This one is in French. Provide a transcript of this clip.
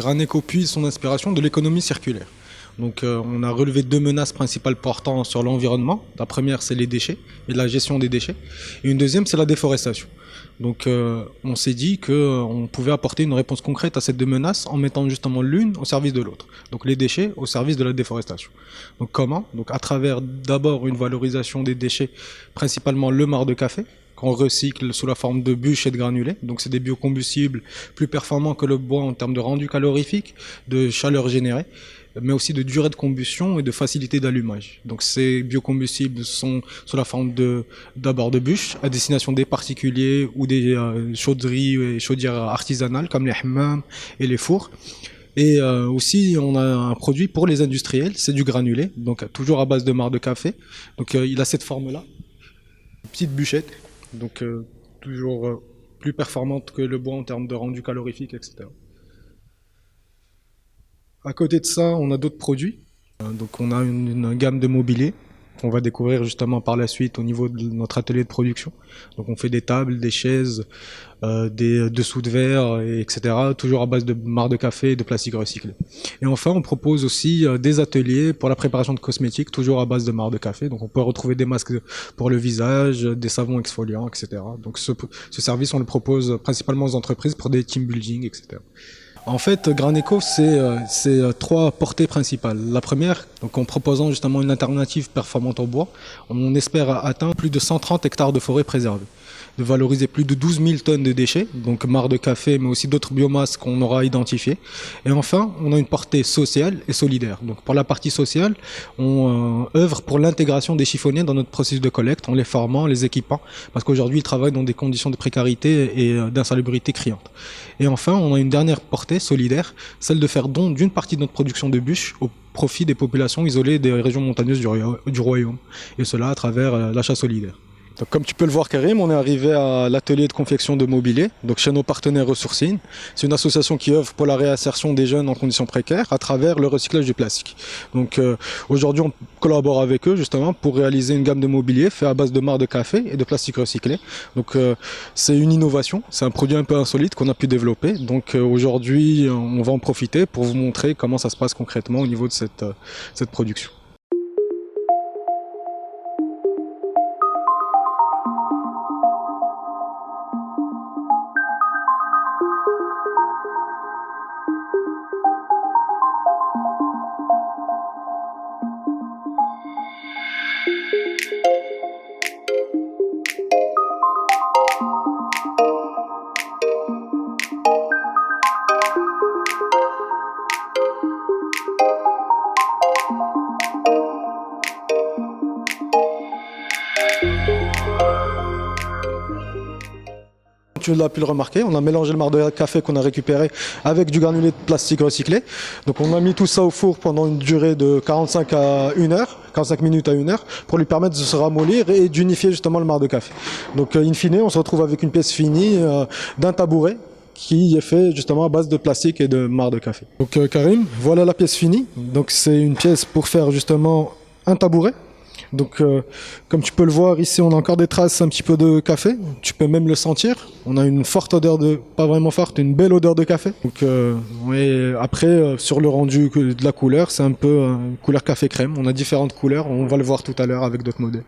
Graneco puise son inspiration de l'économie circulaire. Donc on a relevé deux menaces principales portant sur l'environnement. La première, c'est les déchets et la gestion des déchets. Et une deuxième, c'est la déforestation. Donc on s'est dit qu'on pouvait apporter une réponse concrète à ces deux menaces en mettant justement l'une au service de l'autre. Donc les déchets au service de la déforestation. Donc comment? Donc à travers d'abord une valorisation des déchets, principalement le marc de café, qu'on recycle sous la forme de bûches et de granulés. Donc c'est des biocombustibles plus performants que le bois en termes de rendu calorifique, de chaleur générée, mais aussi de durée de combustion et de facilité d'allumage. Donc ces biocombustibles sont sous la forme d'abord de bûches à destination des particuliers ou des chauderies et chaudières artisanales comme les hammams et les fours. Et aussi, on a un produit pour les industriels, c'est du granulé, donc toujours à base de marc de café. Donc il a cette forme-là, petite bûchette, donc toujours plus performante que le bois en termes de rendu calorifique, etc. À côté de ça, on a d'autres produits. Donc on a une gamme de mobilier qu'on va découvrir justement par la suite au niveau de notre atelier de production. Donc on fait des tables, des chaises, des dessous de verre, etc. Toujours à base de marc de café et de plastique recyclé. Et enfin, on propose aussi des ateliers pour la préparation de cosmétiques, toujours à base de marc de café. Donc on peut retrouver des masques pour le visage, des savons exfoliants, etc. Donc ce service, on le propose principalement aux entreprises pour des team building, etc. En fait, Graneco, c'est trois portées principales. La première, donc en proposant justement une alternative performante au bois, on espère atteindre plus de 130 hectares de forêt préservée, de valoriser plus de 12 000 tonnes de déchets, donc marc de café, mais aussi d'autres biomasses qu'on aura identifiées. Et enfin, on a une portée sociale et solidaire. Donc pour la partie sociale, on œuvre pour l'intégration des chiffonniers dans notre processus de collecte, en les formant, les équipant, parce qu'aujourd'hui, ils travaillent dans des conditions de précarité et d'insalubrité criantes. Et enfin, on a une dernière portée solidaire, celle de faire don d'une partie de notre production de bûches au profit des populations isolées des régions montagneuses du royaume, et cela à travers l'achat solidaire. Donc, comme tu peux le voir, Karim, on est arrivé à l'atelier de confection de mobilier, donc chez nos partenaires Ressourcines. C'est une association qui œuvre pour la réinsertion des jeunes en conditions précaires à travers le recyclage du plastique. Donc aujourd'hui, on collabore avec eux justement pour réaliser une gamme de mobilier fait à base de marc de café et de plastique recyclé. Donc c'est une innovation, c'est un produit un peu insolite qu'on a pu développer. Donc aujourd'hui, on va en profiter pour vous montrer comment ça se passe concrètement au niveau de cette production. Tu l'as pu le remarquer, on a mélangé le marc de café qu'on a récupéré avec du granulé de plastique recyclé. Donc on a mis tout ça au four pendant une durée de 45 minutes à 1 heure, pour lui permettre de se ramollir et d'unifier justement le marc de café. Donc in fine, on se retrouve avec une pièce finie d'un tabouret qui est fait justement à base de plastique et de marc de café. Donc Karim, voilà la pièce finie. Donc c'est une pièce pour faire justement un tabouret. Donc comme tu peux le voir ici, on a encore des traces un petit peu de café, tu peux même le sentir. On a une forte odeur pas vraiment forte, une belle odeur de café. Donc après sur le rendu de la couleur, c'est un peu couleur café crème. On a différentes couleurs, on va le voir tout à l'heure avec d'autres modèles.